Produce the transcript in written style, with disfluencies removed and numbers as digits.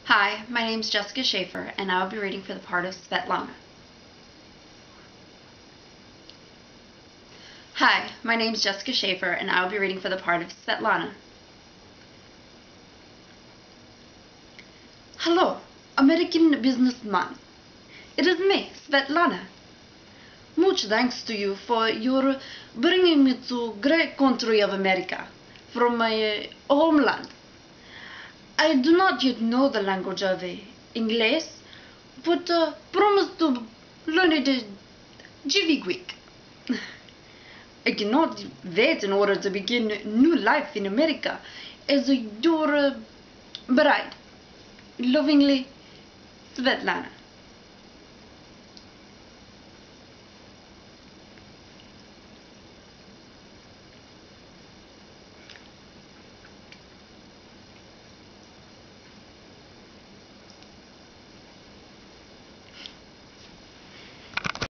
Hi, my name is Jessica Schaefer, and I will be reading for the part of Svetlana. Hi, my name is Jessica Schaefer, and I will be reading for the part of Svetlana. Hello, American businessman. It is me, Svetlana. Much thanks to you for your bringing me to great country of America from my homeland. I do not yet know the language of English, but promise to learn it very quick. I cannot wait in order to begin new life in America as your bride. Lovingly, Svetlana.